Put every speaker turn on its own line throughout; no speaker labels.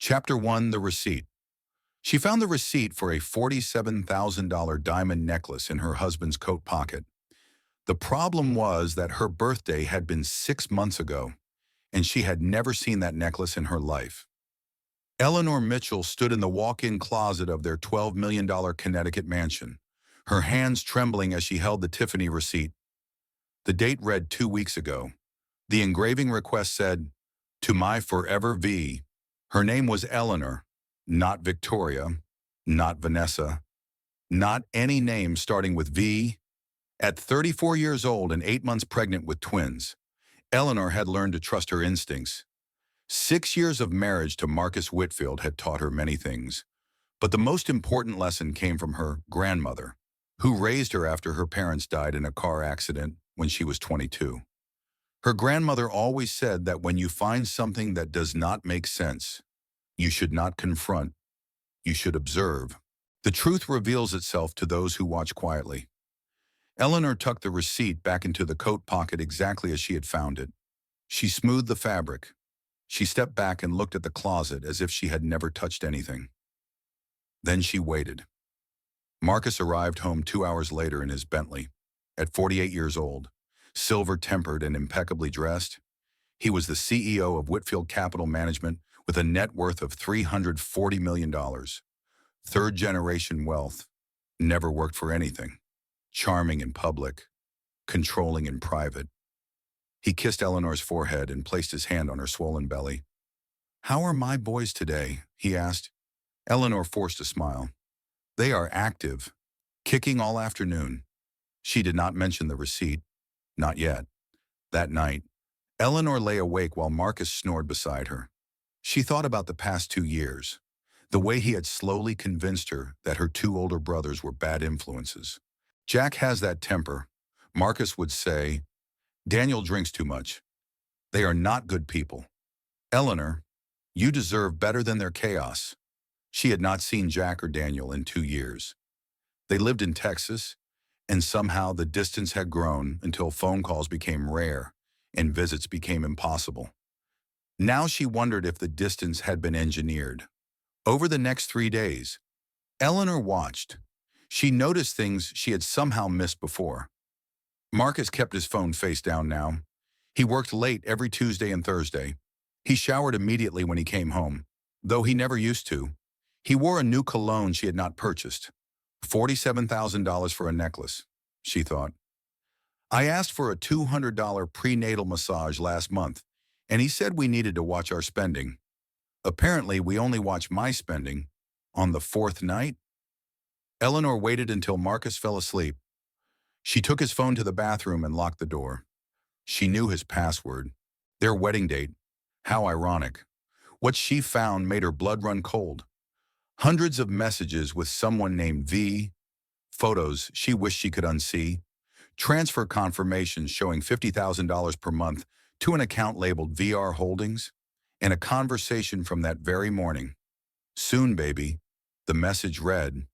Chapter 1, The Receipt. She found the receipt for a $47,000 diamond necklace in her husband's coat pocket. The problem was that her birthday had been 6 months ago, and she had never seen that necklace in her life. Eleanor Mitchell stood in the walk-in closet of their $12 million Connecticut mansion, her hands trembling as she held the Tiffany receipt. The date read 2 weeks ago. The engraving request said, "To my forever V." Her name was Eleanor, not Victoria, not Vanessa, not any name starting with V. At 34 years old and 8 months pregnant with twins, Eleanor had learned to trust her instincts. 6 years of marriage to Marcus Whitfield had taught her many things, but the most important lesson came from her grandmother, who raised her after her parents died in a car accident when she was 22. Her grandmother always said that when you find something that does not make sense, you should not confront, you should observe. The truth reveals itself to those who watch quietly. Eleanor tucked the receipt back into the coat pocket exactly as she had found it. She smoothed the fabric. She stepped back and looked at the closet as if she had never touched anything. Then she waited. Marcus arrived home 2 hours later in his Bentley. At 48 years old, silver-tempered and impeccably dressed, he was the CEO of Whitfield Capital Management with a net worth of $340 million. Third-generation wealth, never worked for anything. Charming in public, controlling in private. He kissed Eleanor's forehead and placed his hand on her swollen belly. "How are my boys today?" he asked. Eleanor forced a smile. "They are active, kicking all afternoon." She did not mention the receipt. Not yet. That night, Eleanor lay awake while Marcus snored beside her. She thought about the past 2 years, the way he had slowly convinced her that her two older brothers were bad influences. "Jack has that temper," Marcus would say. "Daniel drinks too much. They are not good people. Eleanor, you deserve better than their chaos." She had not seen Jack or Daniel in 2 years. They lived in Texas, and somehow the distance had grown until phone calls became rare and visits became impossible. Now she wondered if the distance had been engineered. Over the next 3 days, Eleanor watched. She noticed things she had somehow missed before. Marcus kept his phone face down now. He worked late every Tuesday and Thursday. He showered immediately when he came home, though he never used to. He wore a new cologne she had not purchased. $47,000 for a necklace, she thought. "I asked for a $200 prenatal massage last month, and he said we needed to watch our spending. Apparently, we only watch my spending on the fourth night." Eleanor waited until Marcus fell asleep. She took his phone to the bathroom and locked the door. She knew his password. Their wedding date. How ironic. What she found made her blood run cold. Hundreds of messages with someone named V, photos she wished she could unsee, transfer confirmations showing $50,000 per month to an account labeled VR Holdings, and a conversation from that very morning. "Soon, baby," the message read.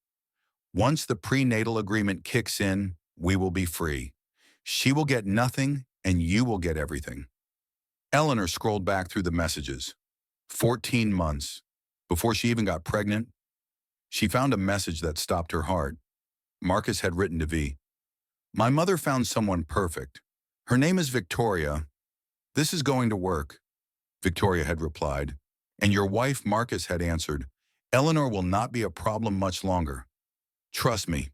"Once the prenatal agreement kicks in, we will be free. She will get nothing, and you will get everything." Eleanor scrolled back through the messages. 14 months. Before she even got pregnant, she found a message that stopped her heart. Marcus had written to V. "My mother found someone perfect. Her name is Victoria. This is going to work." Victoria had replied, and your wife Marcus had answered, "Eleanor will not be a problem much longer. Trust me."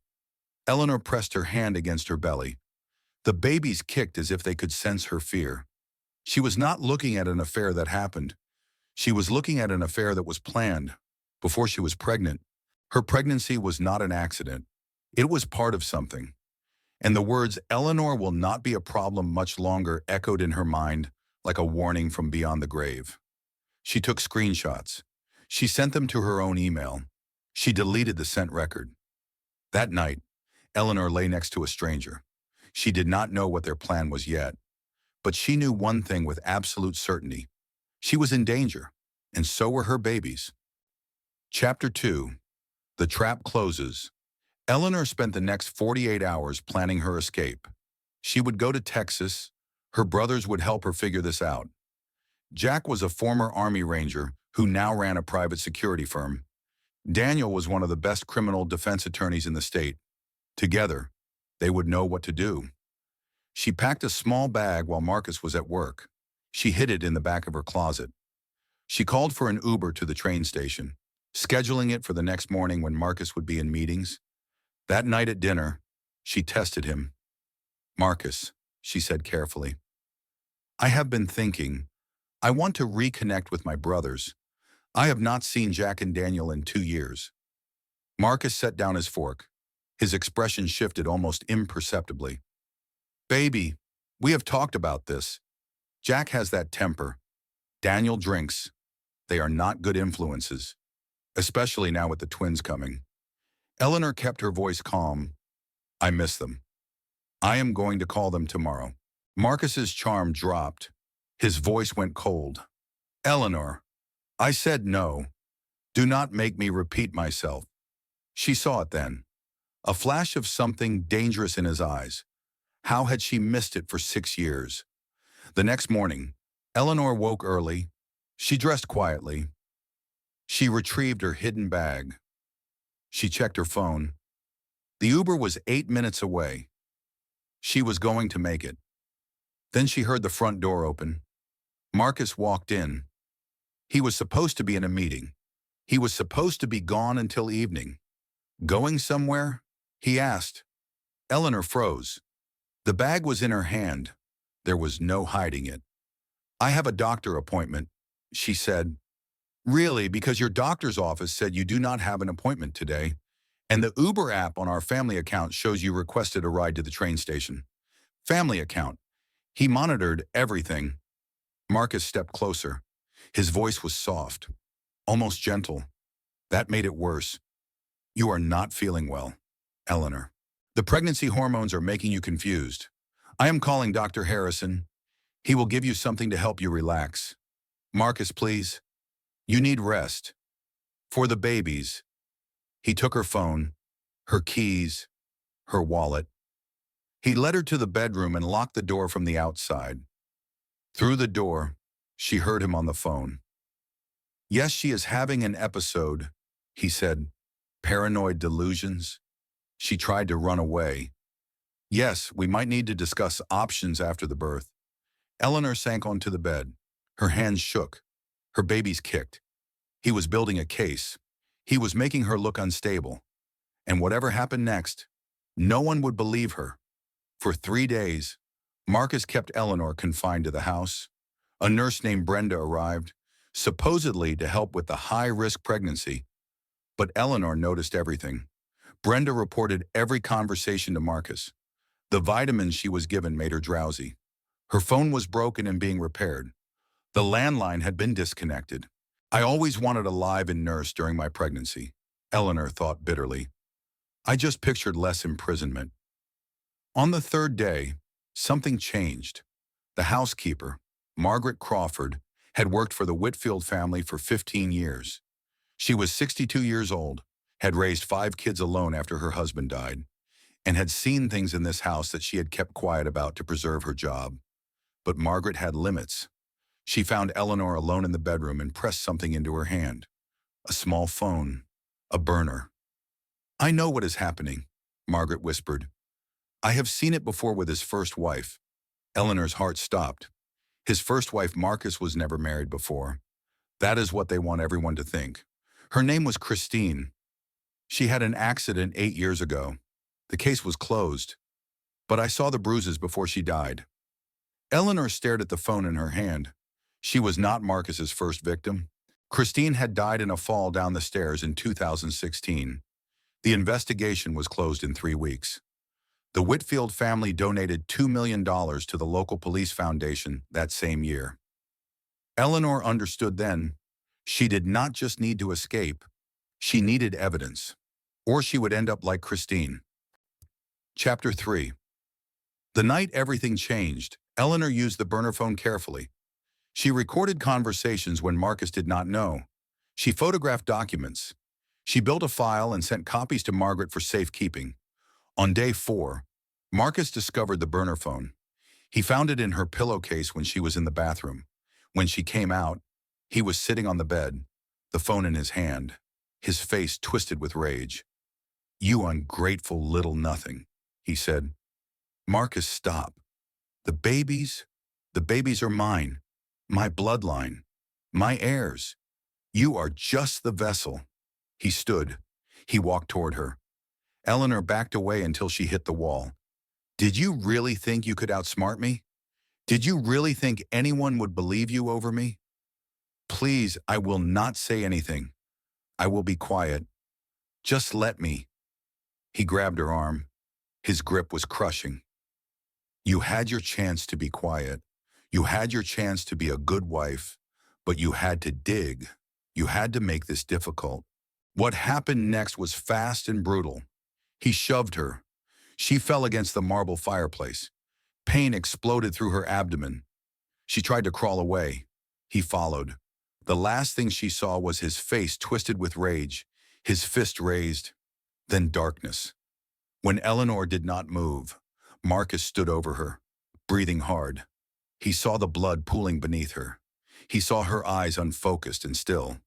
Eleanor pressed her hand against her belly. The babies kicked as if they could sense her fear. She was not looking at an affair that happened. She was looking at an affair that was planned before she was pregnant. Her pregnancy was not an accident. It was part of something. And the words, "Eleanor will not be a problem much longer," echoed in her mind like a warning from beyond the grave. She took screenshots. She sent them to her own email. She deleted the sent record. That night, Eleanor lay next to a stranger. She did not know what their plan was yet, but she knew one thing with absolute certainty. She was in danger, and so were her babies. Chapter 2. The Trap Closes. Eleanor spent the next 48 hours planning her escape. She would go to Texas. Her brothers would help her figure this out. Jack was a former Army Ranger who now ran a private security firm. Daniel was one of the best criminal defense attorneys in the state. Together, they would know what to do. She packed a small bag while Marcus was at work. She hid it in the back of her closet. She called for an Uber to the train station, scheduling it for the next morning when Marcus would be in meetings. That night at dinner, she tested him. "Marcus," she said carefully, "I have been thinking. I want to reconnect with my brothers. I have not seen Jack and Daniel in 2 years." Marcus set down his fork. His expression shifted almost imperceptibly. "Baby, we have talked about this. Jack has that temper. Daniel drinks. They are not good influences, especially now with the twins coming." Eleanor kept her voice calm. "I miss them. I am going to call them tomorrow." Marcus's charm dropped. His voice went cold. "Eleanor, I said no. Do not make me repeat myself." She saw it then. A flash of something dangerous in his eyes. How had she missed it for 6 years? The next morning, Eleanor woke early. She dressed quietly. She retrieved her hidden bag. She checked her phone. The Uber was 8 minutes away. She was going to make it. Then she heard the front door open. Marcus walked in. He was supposed to be in a meeting. He was supposed to be gone until evening. "Going somewhere?" he asked. Eleanor froze. The bag was in her hand. There was no hiding it. "I have a doctor appointment," she said. "Really, because your doctor's office said you do not have an appointment today, and the Uber app on our family account shows you requested a ride to the train station." Family account. He monitored everything. Marcus stepped closer. His voice was soft, almost gentle. That made it worse. "You are not feeling well, Eleanor. The pregnancy hormones are making you confused. I am calling Dr. Harrison. He will give you something to help you relax. Marcus, please. You need rest. For the babies." He took her phone, her keys, her wallet. He led her to the bedroom and locked the door from the outside. Through the door, she heard him on the phone. "Yes, she is having an episode," he said. "Paranoid delusions." She tried to run away. "Yes, we might need to discuss options after the birth." Eleanor sank onto the bed. Her hands shook. Her babies kicked. He was building a case. He was making her look unstable. And whatever happened next, no one would believe her. For 3 days, Marcus kept Eleanor confined to the house. A nurse named Brenda arrived, supposedly to help with the high-risk pregnancy. But Eleanor noticed everything. Brenda reported every conversation to Marcus. The vitamins she was given made her drowsy. Her phone was broken and being repaired. The landline had been disconnected. "I always wanted a live-in nurse during my pregnancy," Eleanor thought bitterly. "I just pictured less imprisonment." On the third day, something changed. The housekeeper, Margaret Crawford, had worked for the Whitfield family for 15 years. She was 62 years old, had raised 5 kids alone after her husband died, and had seen things in this house that she had kept quiet about to preserve her job. But Margaret had limits. She found Eleanor alone in the bedroom and pressed something into her hand. A small phone. A burner. "I know what is happening," Margaret whispered. "I have seen it before with his first wife." Eleanor's heart stopped. His first wife, Marcus, was never married before. That is what they want everyone to think. Her name was Christine. She had an accident 8 years ago. The case was closed. But I saw the bruises before she died. Eleanor stared at the phone in her hand. She was not Marcus's first victim. Christine had died in a fall down the stairs in 2016. The investigation was closed in 3 weeks. The Whitfield family donated $2 million to the local police foundation that same year. Eleanor understood then, she did not just need to escape, she needed evidence, or she would end up like Christine. Chapter 3. The night everything changed, Eleanor used the burner phone carefully. She recorded conversations when Marcus did not know. She photographed documents. She built a file and sent copies to Margaret for safekeeping. On day 4, Marcus discovered the burner phone. He found it in her pillowcase when she was in the bathroom. When she came out, He was sitting on the bed, the phone in his hand, his face twisted with rage. "You ungrateful little nothing," he said. "Marcus, stop. The babies, the babies are mine, my bloodline, my heirs. You are just the vessel." He stood. He walked toward her. Eleanor backed away until she hit the wall. "Did you really think you could outsmart me? Did you really think anyone would believe you over me? Please, I will not say anything. I will be quiet. Just let me." He grabbed her arm. His grip was crushing. "You had your chance to be quiet. You had your chance to be a good wife, but you had to dig. You had to make this difficult." What happened next was fast and brutal. He shoved her. She fell against the marble fireplace. Pain exploded through her abdomen. She tried to crawl away. He followed. The last thing she saw was his face twisted with rage, his fist raised, then darkness. When Eleanor did not move, Marcus stood over her, breathing hard. He saw the blood pooling beneath her. He saw her eyes unfocused and still.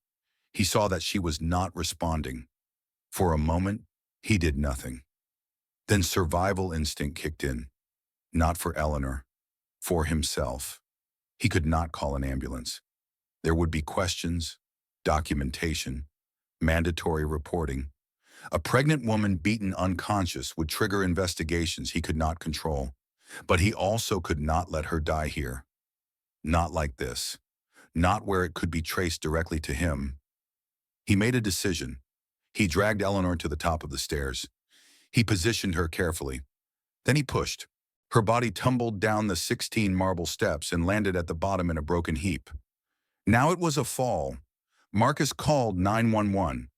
He saw that she was not responding. For a moment, he did nothing. Then survival instinct kicked in. Not for Eleanor, for himself. He could not call an ambulance. There would be questions, documentation, mandatory reporting. A pregnant woman beaten unconscious would trigger investigations he could not control. But he also could not let her die here. Not like this. Not where it could be traced directly to him. He made a decision. He dragged Eleanor to the top of the stairs. He positioned her carefully. Then he pushed. Her body tumbled down the 16 marble steps and landed at the bottom in a broken heap. Now it was a fall. Marcus called 911.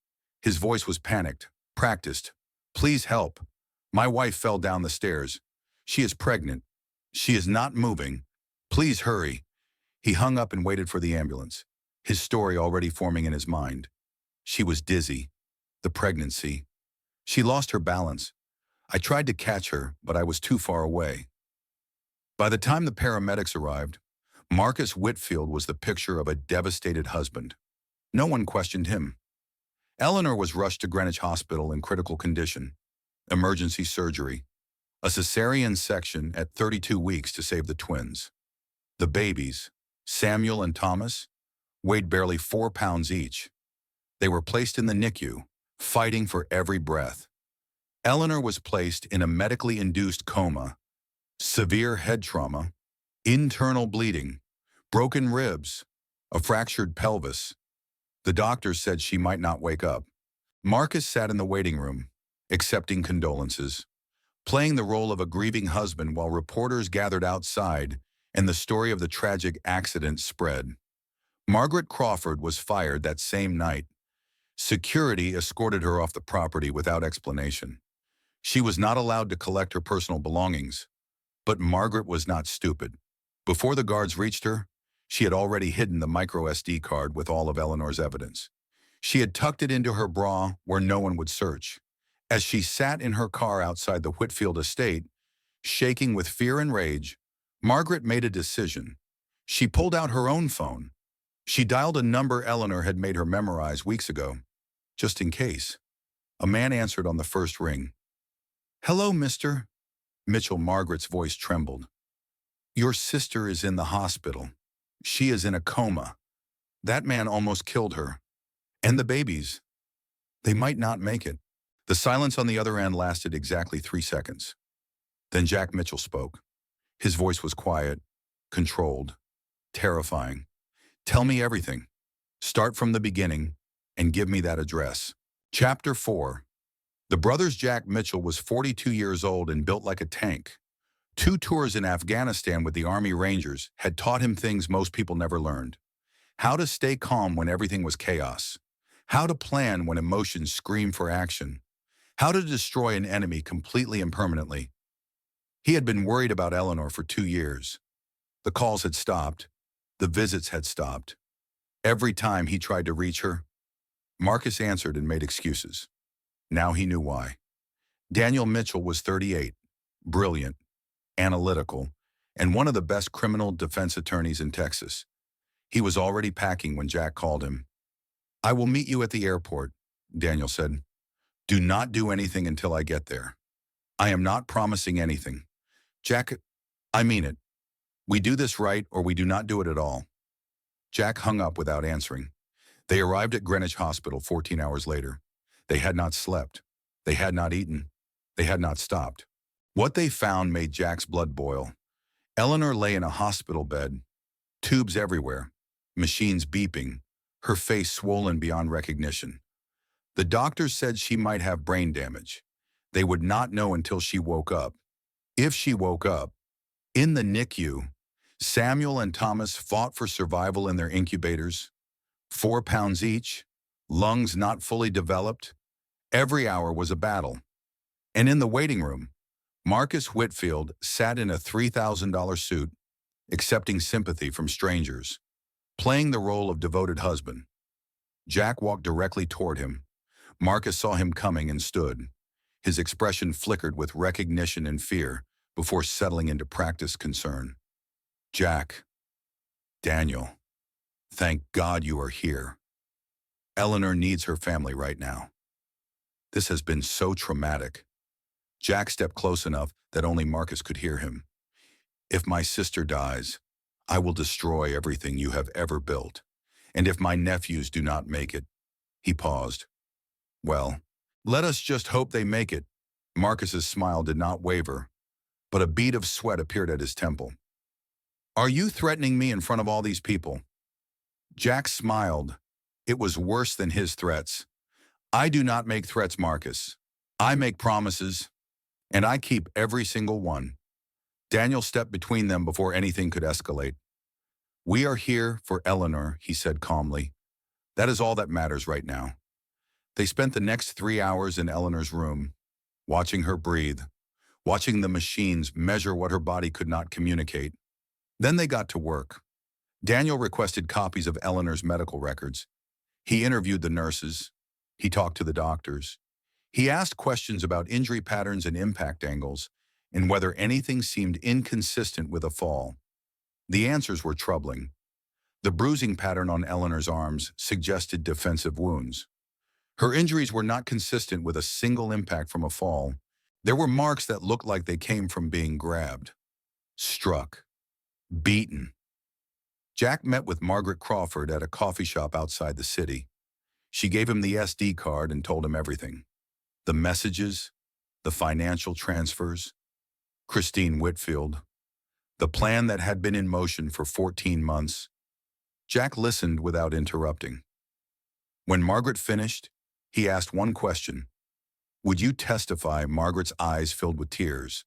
His voice was panicked, practiced. "Please help. My wife fell down the stairs. She is pregnant. She is not moving. Please hurry." He hung up and waited for the ambulance, his story already forming in his mind. She was dizzy. The pregnancy. She lost her balance. I tried to catch her, but I was too far away. By the time the paramedics arrived, Marcus Whitfield was the picture of a devastated husband. No one questioned him. Eleanor was rushed to Greenwich Hospital in critical condition. Emergency surgery. A cesarean section at 32 weeks to save the twins. The babies, Samuel and Thomas, weighed barely 4 pounds each. They were placed in the NICU, fighting for every breath. Eleanor was placed in a medically induced coma, severe head trauma, internal bleeding, broken ribs, a fractured pelvis. The doctors said she might not wake up. Marcus sat in the waiting room, accepting condolences, playing the role of a grieving husband while reporters gathered outside and the story of the tragic accident spread. Margaret Crawford was fired that same night. Security escorted her off the property without explanation. She was not allowed to collect her personal belongings. But Margaret was not stupid. Before the guards reached her, she had already hidden the micro SD card with all of Eleanor's evidence. She had tucked it into her bra where no one would search. As she sat in her car outside the Whitfield estate, shaking with fear and rage, Margaret made a decision. She pulled out her own phone. She dialed a number Eleanor had made her memorize weeks ago, just in case. A man answered on the first ring. "Hello, Mr. Mitchell." Margaret's voice trembled. "Your sister is in the hospital. She is in a coma. That man almost killed her. And the babies. They might not make it." The silence on the other end lasted exactly 3 seconds. Then Jack Mitchell spoke. His voice was quiet, controlled, terrifying. "Tell me everything. Start from the beginning and give me that address." Chapter 4. The brothers Jack Mitchell was 42 years old and built like a tank. 2 tours in Afghanistan with the Army Rangers had taught him things most people never learned. How to stay calm when everything was chaos. How to plan when emotions scream for action. How to destroy an enemy completely and permanently. He had been worried about Eleanor for 2 years. The calls had stopped. The visits had stopped. Every time he tried to reach her, Marcus answered and made excuses. Now he knew why. Daniel Mitchell was 38, brilliant, analytical, and one of the best criminal defense attorneys in Texas. He was already packing when Jack called him. "I will meet you at the airport," Daniel said. "Do not do anything until I get there. I am not promising anything. Jack, I mean it. We do this right or we do not do it at all." Jack hung up without answering. They arrived at Greenwich Hospital 14 hours later. They had not slept. They had not eaten. They had not stopped. What they found made Jack's blood boil. Eleanor lay in a hospital bed, tubes everywhere, machines beeping, her face swollen beyond recognition. The doctors said she might have brain damage. They would not know until she woke up. If she woke up, in the NICU, Samuel and Thomas fought for survival in their incubators, 4 pounds each, lungs not fully developed. Every hour was a battle. And in the waiting room, Marcus Whitfield sat in a $3,000 suit, accepting sympathy from strangers, playing the role of devoted husband. Jack walked directly toward him. Marcus saw him coming and stood. His expression flickered with recognition and fear before settling into practiced concern. "Jack, Daniel, thank God you are here. Eleanor needs her family right now. This has been so traumatic." Jack stepped close enough that only Marcus could hear him. "If my sister dies, I will destroy everything you have ever built. And if my nephews do not make it," he paused. "Well, let us just hope they make it." Marcus's smile did not waver, but a bead of sweat appeared at his temple. "Are you threatening me in front of all these people?" Jack smiled. It was worse than his threats. "I do not make threats, Marcus. I make promises, and I keep every single one." Daniel stepped between them before anything could escalate. "We are here for Eleanor," he said calmly. "That is all that matters right now." They spent the next 3 hours in Eleanor's room, watching her breathe, watching the machines measure what her body could not communicate. Then they got to work. Daniel requested copies of Eleanor's medical records. He interviewed the nurses. He talked to the doctors. He asked questions about injury patterns and impact angles, and whether anything seemed inconsistent with a fall. The answers were troubling. The bruising pattern on Eleanor's arms suggested defensive wounds. Her injuries were not consistent with a single impact from a fall. There were marks that looked like they came from being grabbed, struck, beaten. Jack met with Margaret Crawford at a coffee shop outside the city. She gave him the SD card and told him everything. The messages, the financial transfers, Christine Whitfield, the plan that had been in motion for 14 months. Jack listened without interrupting. When Margaret finished, he asked one question. "Would you testify?" Margaret's eyes filled with tears.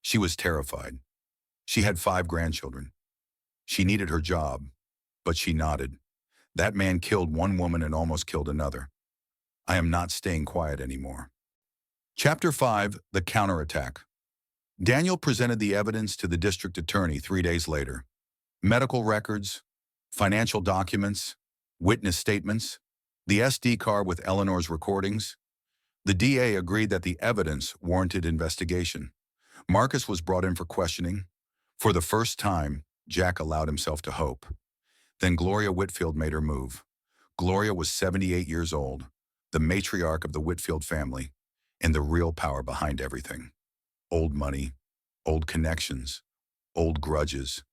She was terrified. She had 5 grandchildren. She needed her job, but she nodded. "That man killed one woman and almost killed another. I am not staying quiet anymore." Chapter 5, The Counterattack. Daniel presented the evidence to the district attorney 3 days later. Medical records, financial documents, witness statements, the SD card with Eleanor's recordings. The DA agreed that the evidence warranted investigation. Marcus was brought in for questioning. For the first time, Jack allowed himself to hope. Then Gloria Whitfield made her move. Gloria was 78 years old, the matriarch of the Whitfield family, and the real power behind everything. Old money, old connections, old grudges.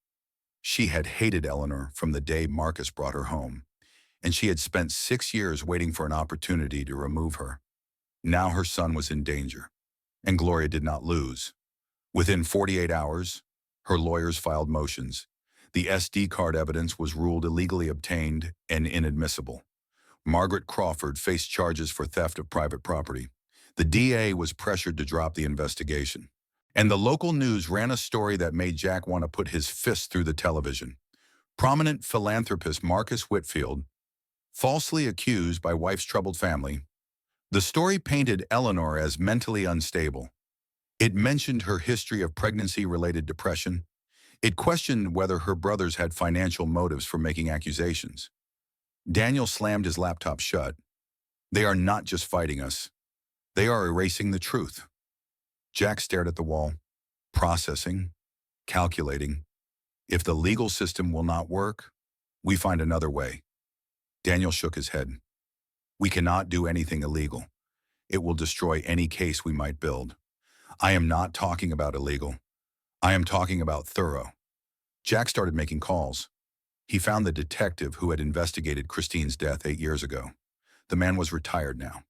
She had hated Eleanor from the day Marcus brought her home, and she had spent 6 years waiting for an opportunity to remove her. Now her son was in danger, and Gloria did not lose. Within 48 hours, her lawyers filed motions. The SD card evidence was ruled illegally obtained and inadmissible. Margaret Crawford faced charges for theft of private property. The DA was pressured to drop the investigation. And the local news ran a story that made Jack want to put his fist through the television. Prominent philanthropist Marcus Whitfield, falsely accused by wife's troubled family. The story painted Eleanor as mentally unstable. It mentioned her history of pregnancy-related depression. It questioned whether her brothers had financial motives for making accusations. Daniel slammed his laptop shut. "They are not just fighting us. They are erasing the truth." Jack stared at the wall, processing, calculating. If the legal system will not work, We find another way. Daniel shook his head. We cannot do anything illegal. It will destroy any case we might build. I am not talking about illegal. I am talking about thorough. Jack started making calls. He found the detective who had investigated Christine's death 8 years ago. The man was retired now,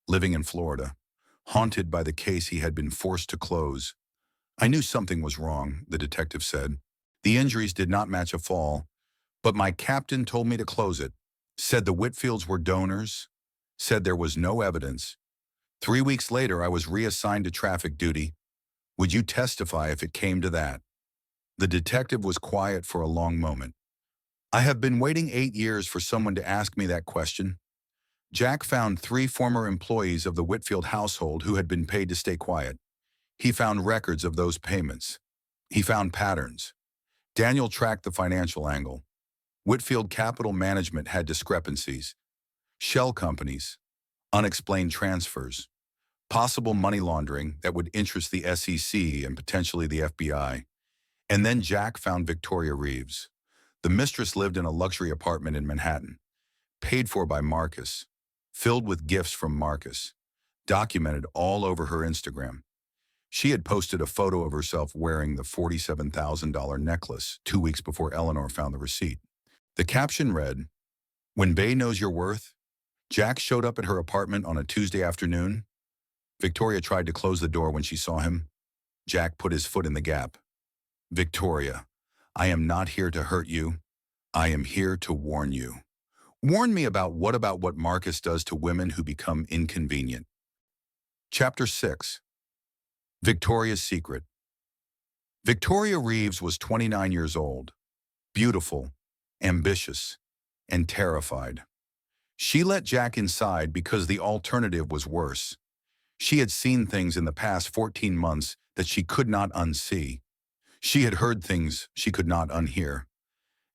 living in Florida, haunted by the case he had been forced to close. I knew something was wrong, the detective said. The injuries did not match a fall, but my captain told me to close it, said the Whitfields were donors, said there was no evidence. 3 weeks later, I was reassigned to traffic duty. Would you testify if it came to that? The detective was quiet for a long moment. I have been waiting 8 years for someone to ask me that question. Jack found 3 former employees of the Whitfield household who had been paid to stay quiet. He found records of those payments. He found patterns. Daniel tracked the financial angle. Whitfield Capital Management had discrepancies. Shell companies, unexplained transfers, possible money laundering that would interest the SEC and potentially the FBI. And then Jack found Victoria Reeves. The mistress lived in a luxury apartment in Manhattan, paid for by Marcus, filled with gifts from Marcus, documented all over her Instagram. She had posted a photo of herself wearing the $47,000 necklace 2 weeks before Eleanor found the receipt. The caption read, "When Bae knows your worth, Jack showed up at her apartment on a Tuesday afternoon. Victoria tried to close the door when she saw him. Jack put his foot in the gap. Victoria, I am not here to hurt you. I am here to warn you. Warn me about what Marcus does to women who become inconvenient." Chapter 6. Victoria's Secret. Victoria Reeves was 29 years old, beautiful, ambitious, and terrified. She let Jack inside because the alternative was worse. She had seen things in the past 14 months that she could not unsee. She had heard things she could not unhear.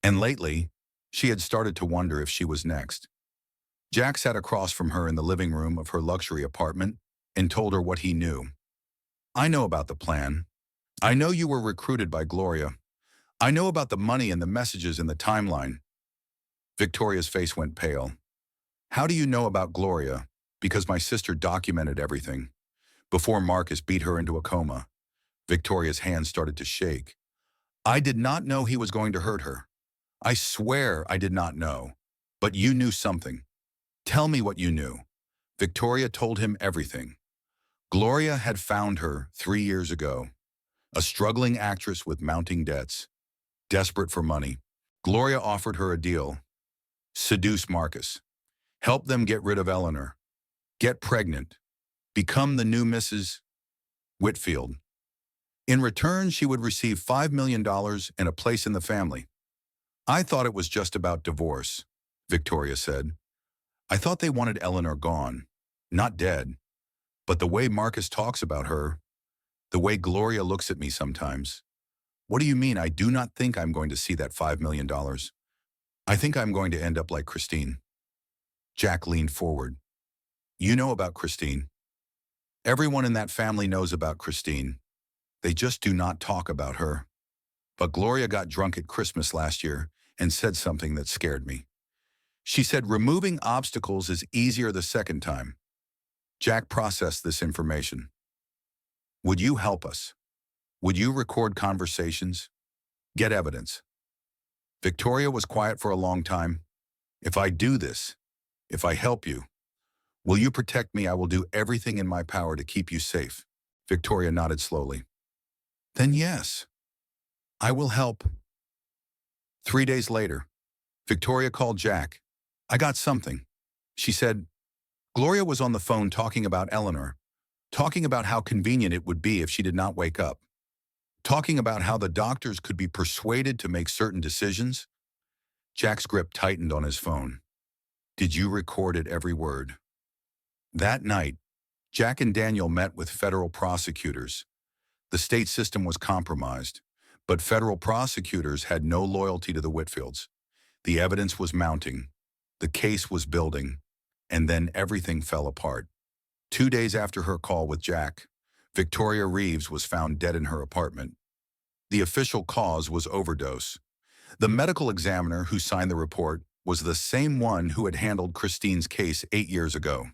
And lately, she had started to wonder if she was next. Jack sat across from her in the living room of her luxury apartment and told her what he knew. I know about the plan. I know you were recruited by Gloria. I know about the money and the messages in the timeline. Victoria's face went pale. How do you know about Gloria? Because my sister documented everything. Before Marcus beat her into a coma, Victoria's hands started to shake. I did not know he was going to hurt her. I swear I did not know. But you knew something. Tell me what you knew. Victoria told him everything. Gloria had found her 3 years ago, a struggling actress with mounting debts, desperate for money. Gloria offered her a deal. Seduce Marcus. Help them get rid of Eleanor. Get pregnant. Become the new Mrs. Whitfield. In return, she would receive $5 million and a place in the family. I thought it was just about divorce, Victoria said. I thought they wanted Eleanor gone, not dead. But the way Marcus talks about her, the way Gloria looks at me sometimes. What do you mean I do not think I'm going to see that $5 million? I think I'm going to end up like Christine. Jack leaned forward. You know about Christine. Everyone in that family knows about Christine. They just do not talk about her. But Gloria got drunk at Christmas last year and said something that scared me. She said removing obstacles is easier the second time. Jack processed this information. Would you help us? Would you record conversations? Get evidence? Victoria was quiet for a long time. If I do this, if I help you, will you protect me? I will do everything in my power to keep you safe. Victoria nodded slowly. Then yes, I will help. 3 days later, Victoria called Jack. I got something. She said, Gloria was on the phone talking about Eleanor, talking about how convenient it would be if she did not wake up, talking about how the doctors could be persuaded to make certain decisions. Jack's grip tightened on his phone. Did you record it every word? That night, Jack and Daniel met with federal prosecutors. The state system was compromised, but federal prosecutors had no loyalty to the Whitfields. The evidence was mounting. The case was building. And then everything fell apart. 2 days after her call with Jack, Victoria Reeves was found dead in her apartment. The official cause was overdose. The medical examiner who signed the report was the same one who had handled Christine's case 8 years ago.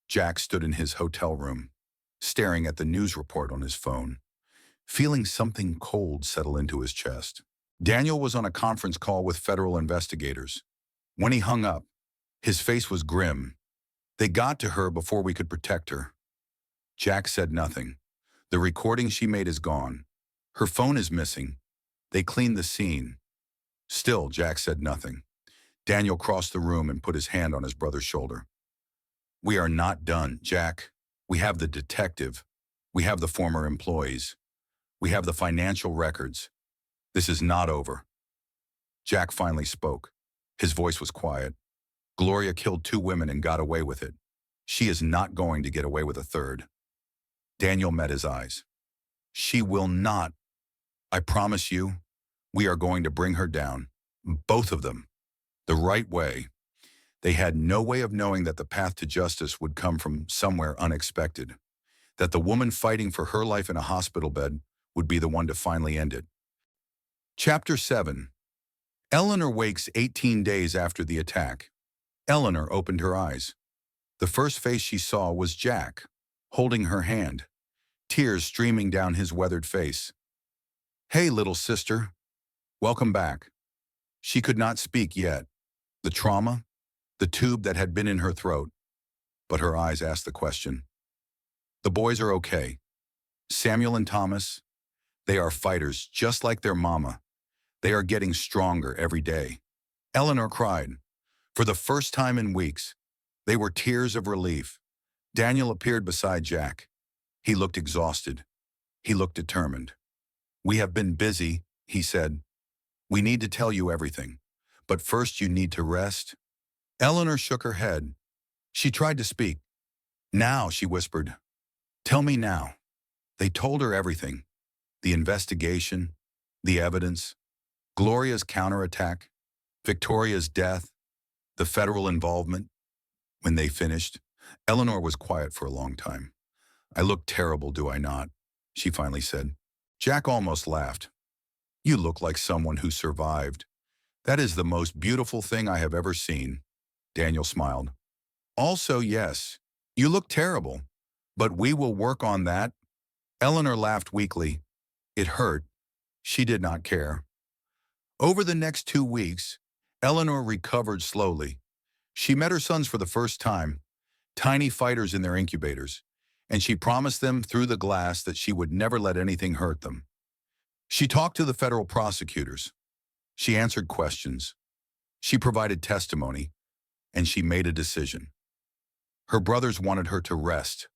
Jack stood in his hotel room, staring at the news report on his phone, feeling something cold settle into his chest. Daniel was on a conference call with federal investigators. When he hung up, his face was grim. They got to her before we could protect her. Jack said nothing. The recording she made is gone. Her phone is missing. They cleaned the scene. Still, Jack said nothing. Daniel crossed the room and put his hand on his brother's shoulder. We are not done, Jack. We have the detective. We have the former employees. We have the financial records. This is not over. Jack finally spoke. His voice was quiet. Gloria killed 2 women and got away with it. She is not going to get away with a third. Daniel met his eyes. She will not. I promise you, we are going to bring her down. Both of them. The right way. They had no way of knowing that the path to justice would come from somewhere unexpected. That the woman fighting for her life in a hospital bed would be the one to finally end it. Chapter 7. Eleanor wakes 18 days after the attack. Eleanor opened her eyes. The first face she saw was Jack, holding her hand, tears streaming down his weathered face. Hey, little sister. Welcome back. She could not speak yet. The trauma, the tube that had been in her throat. But her eyes asked the question. The boys are okay. Samuel and Thomas, they are fighters just like their mama. They are getting stronger every day. Eleanor cried. For the first time in weeks, they were tears of relief. Daniel appeared beside Jack. He looked exhausted. He looked determined. We have been busy, he said. We need to tell you everything. But first you need to rest. Eleanor shook her head. She tried to speak. Now, she whispered. Tell me now. They told her everything. The investigation, the evidence, Gloria's counterattack, Victoria's death, the federal involvement. When they finished, Eleanor was quiet for a long time. I look terrible, do I not? She finally said. Jack almost laughed. You look like someone who survived. That is the most beautiful thing I have ever seen. Daniel smiled. Also, yes, you look terrible, but we will work on that. Eleanor laughed weakly. It hurt. She did not care. Over the next 2 weeks, Eleanor recovered slowly. She met her sons for the first time, tiny fighters in their incubators, and she promised them through the glass that she would never let anything hurt them. She talked to the federal prosecutors. She answered questions. She provided testimony, and she made a decision. Her brothers wanted her to rest,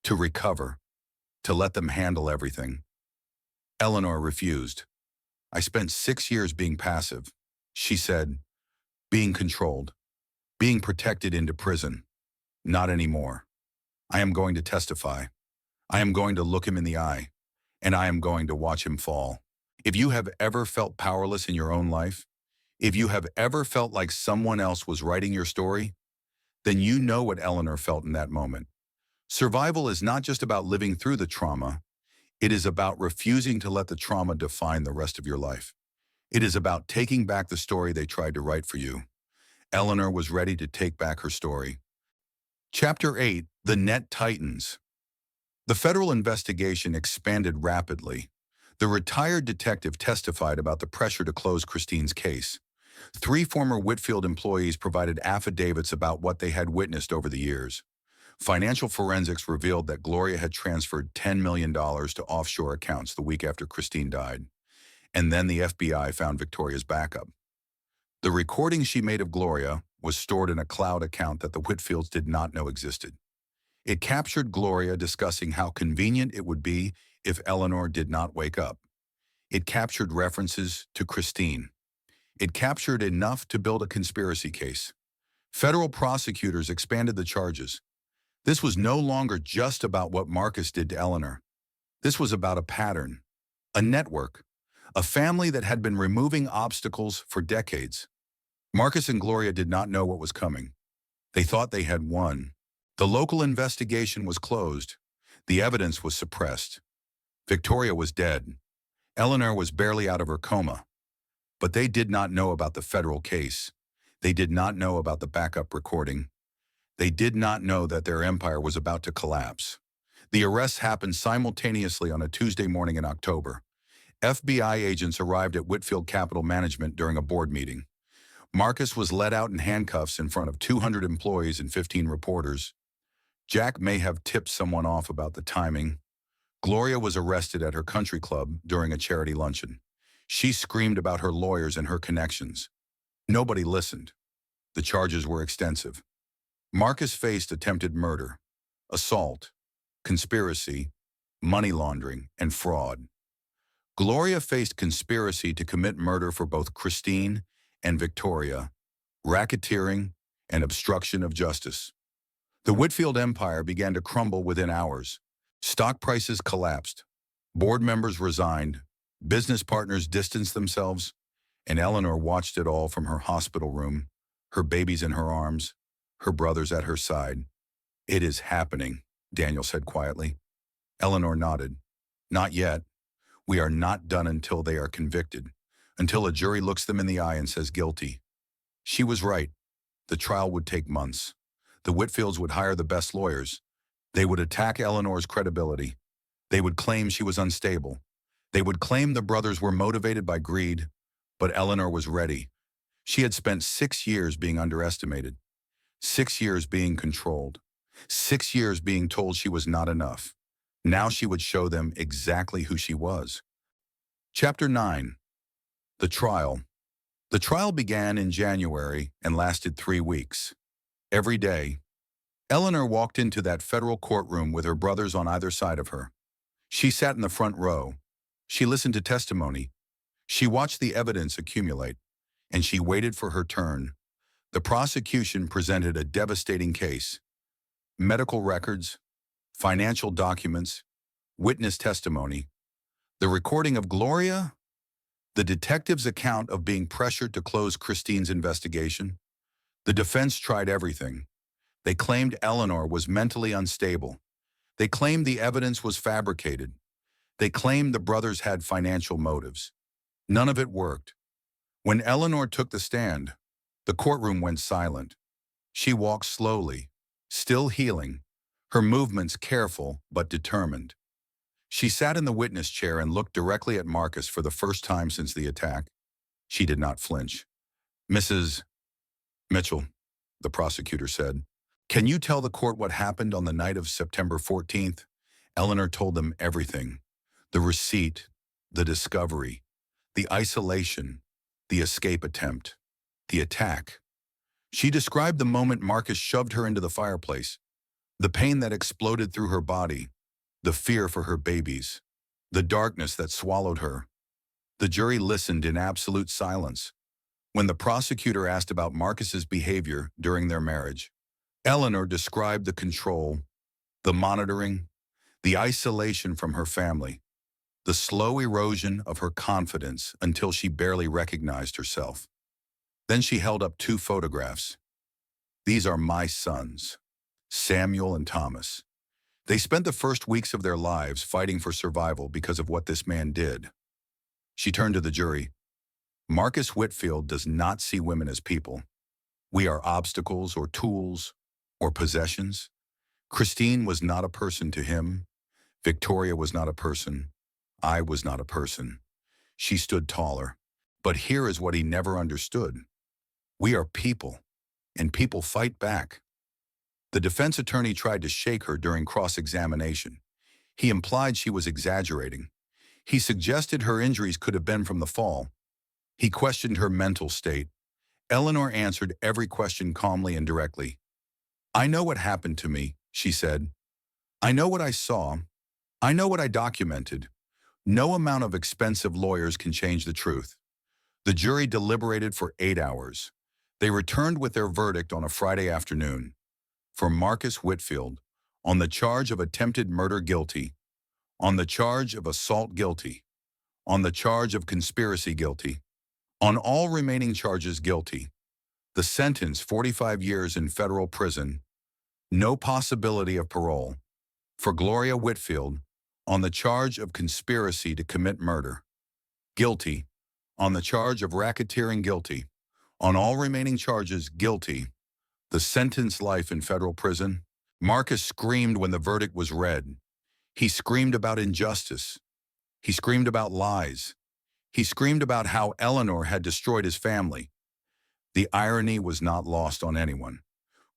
to recover, to let them handle everything. Eleanor refused. I spent 6 years being passive, she said, being controlled, being protected into prison. Not anymore. I am going to testify. I am going to look him in the eye, and I am going to watch him fall. If you have ever felt powerless in your own life, if you have ever felt like someone else was writing your story, then you know what Eleanor felt in that moment. Survival is not just about living through the trauma. It is about refusing to let the trauma define the rest of your life. It is about taking back the story they tried to write for you. Eleanor was ready to take back her story. Chapter 8. The Net Titans. The federal investigation expanded rapidly. The retired detective testified about the pressure to close Christine's case. 3 former Whitfield employees provided affidavits about what they had witnessed over the years. Financial forensics revealed that Gloria had transferred $10 million to offshore accounts the week after Christine died. And then the FBI found Victoria's backup. The recording she made of Gloria was stored in a cloud account that the Whitfields did not know existed. It captured Gloria discussing how convenient it would be if Eleanor did not wake up. It captured references to Christine. It captured enough to build a conspiracy case. Federal prosecutors expanded the charges. This was no longer just about what Marcus did to Eleanor. This was about a pattern, a network, a family that had been removing obstacles for decades. Marcus and Gloria did not know what was coming. They thought they had won. The local investigation was closed. The evidence was suppressed. Victoria was dead. Eleanor was barely out of her coma. But they did not know about the federal case. They did not know about the backup recording. They did not know that their empire was about to collapse. The arrests happened simultaneously on a Tuesday morning in October. FBI agents arrived at Whitfield Capital Management during a board meeting. Marcus was led out in handcuffs in front of 200 employees and 15 reporters. Jack may have tipped someone off about the timing. Gloria was arrested at her country club during a charity luncheon. She screamed about her lawyers and her connections. Nobody listened. The charges were extensive. Marcus faced attempted murder, assault, conspiracy, money laundering, and fraud. Gloria faced conspiracy to commit murder for both Christine and Victoria, racketeering, and obstruction of justice. The Whitfield empire began to crumble within hours. Stock prices collapsed. Board members resigned. Business partners distanced themselves. And Eleanor watched it all from her hospital room, her babies in her arms, her brothers at her side. "It is happening," Daniel said quietly. Eleanor nodded. "Not yet. We are not done until they are convicted, until a jury looks them in the eye and says guilty." She was right. The trial would take months. The Whitfields would hire the best lawyers. They would attack Eleanor's credibility. They would claim she was unstable. They would claim the brothers were motivated by greed, but Eleanor was ready. She had spent 6 years being underestimated, 6 years being controlled, 6 years being told she was not enough. Now she would show them exactly who she was. Chapter 9. The Trial. The trial began in January and lasted 3 weeks. Every day, Eleanor walked into that federal courtroom with her brothers on either side of her. She sat in the front row. She listened to testimony. She watched the evidence accumulate, and she waited for her turn. The prosecution presented a devastating case. Medical records, financial documents, witness testimony, the recording of Gloria, the detective's account of being pressured to close Christine's investigation. The defense tried everything. They claimed Eleanor was mentally unstable. They claimed the evidence was fabricated. They claimed the brothers had financial motives. None of it worked. When Eleanor took the stand, the courtroom went silent. She walked slowly, still healing, her movements careful but determined. She sat in the witness chair and looked directly at Marcus for the first time since the attack. She did not flinch. "Mrs. Mitchell," the prosecutor said, "can you tell the court what happened on the night of September 14th? Eleanor told them everything. The receipt, the discovery, the isolation, the escape attempt, the attack. She described the moment Marcus shoved her into the fireplace, the pain that exploded through her body, the fear for her babies, the darkness that swallowed her." The jury listened in absolute silence. When the prosecutor asked about Marcus's behavior during their marriage, Eleanor described the control, the monitoring, the isolation from her family, the slow erosion of her confidence until she barely recognized herself. Then she held up 2 photographs. "These are my sons, Samuel and Thomas. They spent the first weeks of their lives fighting for survival because of what this man did." She turned to the jury. "Marcus Whitfield does not see women as people. We are obstacles or tools or possessions. Christine was not a person to him. Victoria was not a person. I was not a person." She stood taller. But here is what he never understood. We are people, and people fight back. The defense attorney tried to shake her during cross-examination. He implied she was exaggerating. He suggested her injuries could have been from the fall. He questioned her mental state. Eleanor answered every question calmly and directly. "I know what happened to me," she said. "I know what I saw. I know what I documented. No amount of expensive lawyers can change the truth." The jury deliberated for 8 hours. They returned with their verdict on a Friday afternoon. For Marcus Whitfield, on the charge of attempted murder guilty, on the charge of assault guilty, on the charge of conspiracy guilty, on all remaining charges guilty. The sentence 45 years in federal prison, no possibility of parole. For Gloria Whitfield, on the charge of conspiracy to commit murder, guilty On the charge of racketeering, guilty. On all remaining charges, guilty. The sentence, life in federal prison. Marcus screamed when the verdict was read. He screamed about injustice. He screamed about lies. He screamed about how Eleanor had destroyed his family. The irony was not lost on anyone.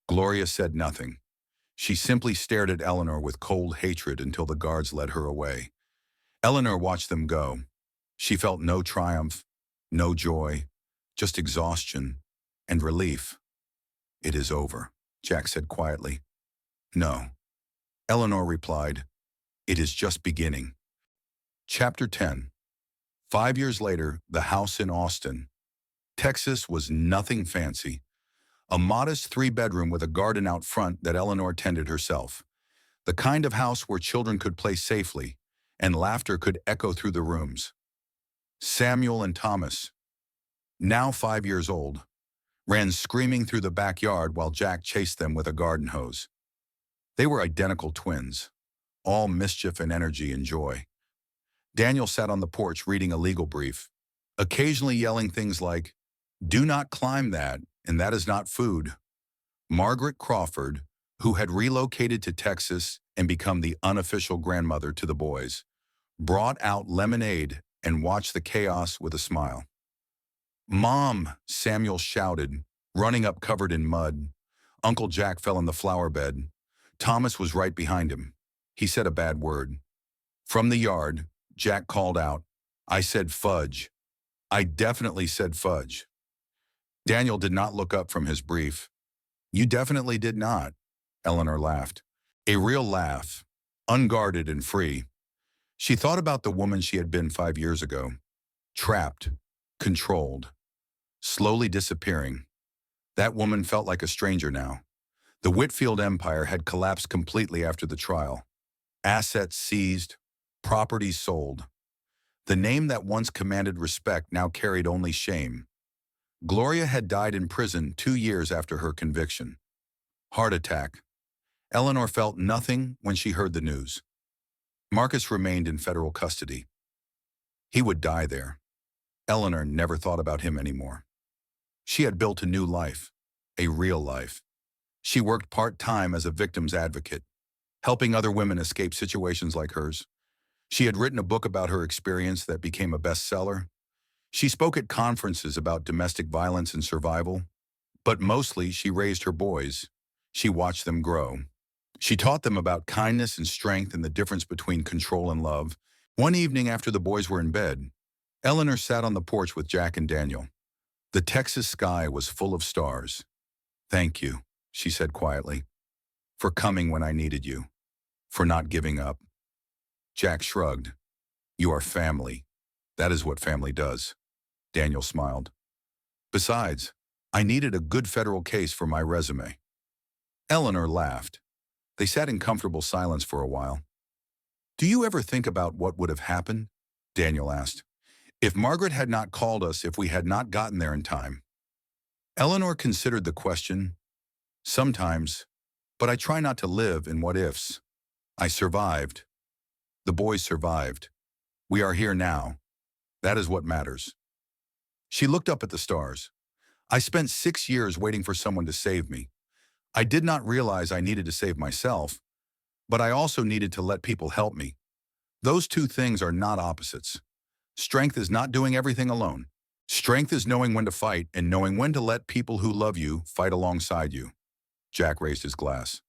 Gloria said nothing. She simply stared at Eleanor with cold hatred until the guards led her away. Eleanor watched them go. She felt no triumph, no joy, just exhaustion and relief. "It is over," Jack said quietly. "No," Eleanor replied. "It is just beginning." Chapter 10. 5 years later, the house in Austin, Texas was nothing fancy. A modest 3-bedroom with a garden out front that Eleanor tended herself. The kind of house where children could play safely and laughter could echo through the rooms. Samuel and Thomas, now 5 years old, ran screaming through the backyard while Jack chased them with a garden hose. They were identical twins, all mischief and energy and joy. Daniel sat on the porch reading a legal brief, occasionally yelling things like, "Do not climb that, and that is not food." Margaret Crawford, who had relocated to Texas and become the unofficial grandmother to the boys, brought out lemonade and watched the chaos with a smile. "Mom," Samuel shouted, running up covered in mud. Uncle Jack fell in the flower bed. Thomas was right behind him. He said a bad word. From the yard, Jack called out, "I said fudge. I definitely said fudge." Daniel did not look up from his brief. "You definitely did not," Eleanor laughed. A real laugh, unguarded and free. She thought about the woman she had been 5 years ago. Trapped, controlled, slowly disappearing. That woman felt like a stranger now. The Whitfield empire had collapsed completely after the trial. Assets seized, properties sold. The name that once commanded respect now carried only shame. Gloria had died in prison 2 years after her conviction. Heart attack. Eleanor felt nothing when she heard the news. Marcus remained in federal custody. He would die there. Eleanor never thought about him anymore. She had built a new life, a real life. She worked part-time as a victim's advocate, helping other women escape situations like hers. She had written a book about her experience that became a bestseller. She spoke at conferences about domestic violence and survival, but mostly she raised her boys. She watched them grow. She taught them about kindness and strength and the difference between control and love. One evening after the boys were in bed, Eleanor sat on the porch with Jack and Daniel. The Texas sky was full of stars. "Thank you," she said quietly, "for coming when I needed you, for not giving up." Jack shrugged. "You are family. That is what family does." Daniel smiled. "Besides, I needed a good federal case for my resume." Eleanor laughed. They sat in comfortable silence for a while. "Do you ever think about what would have happened?" Daniel asked. "If Margaret had not called us, if we had not gotten there in time?" Eleanor considered the question. "Sometimes, but I try not to live in what-ifs. I survived. The boys survived. We are here now. That is what matters." She looked up at the stars. "I spent 6 years waiting for someone to save me. I did not realize I needed to save myself, but I also needed to let people help me. Those two things are not opposites. Strength is not doing everything alone. Strength is knowing when to fight and knowing when to let people who love you fight alongside you." Jack raised his glass.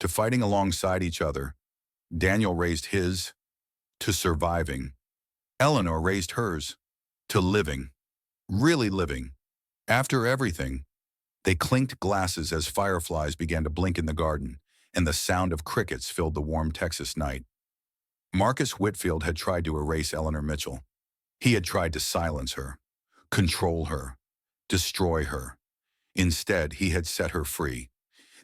To fighting alongside each other. Daniel raised his. To surviving. Eleanor raised hers. To living. Really living. After everything. They clinked glasses as fireflies began to blink in the garden, and the sound of crickets filled the warm Texas night. Marcus Whitfield had tried to erase Eleanor Mitchell. He had tried to silence her, control her, destroy her. Instead, he had set her free.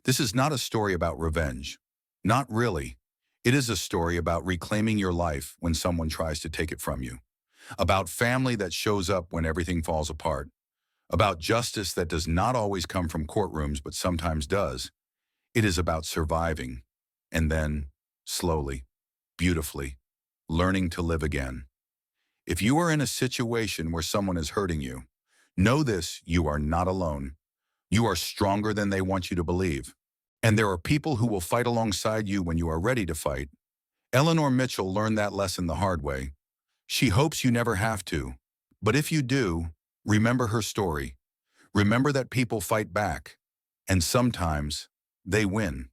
This is not a story about revenge. Not really. It is a story about reclaiming your life when someone tries to take it from you. About family that shows up when everything falls apart. About justice that does not always come from courtrooms but sometimes does. It is about surviving, and then, slowly, beautifully, learning to live again. If you are in a situation where someone is hurting you, know this: you are not alone. You are stronger than they want you to believe. And there are people who will fight alongside you when you are ready to fight. Eleanor Mitchell learned that lesson the hard way. She hopes you never have to. But if you do, remember her story. Remember that people fight back. And sometimes, they win.